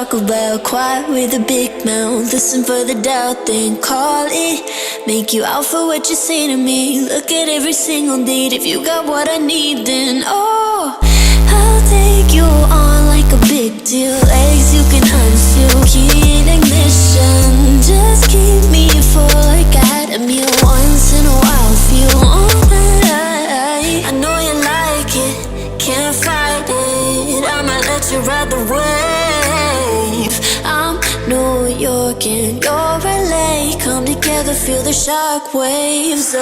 talk about quiet with a big mouth. Listen for the doubt, then call it. Make you out for what you say to me. Look at every single date. If you got what I need, then oh, I'll take you on like a big deal. Legs you can unseal, key in ignition. Just keep me full like at a meal. Once in a while, feel alright. I know you like it, can't fight it. I might let you ride the wave. I'm New York and you're LA. Come together, feel the shock waves.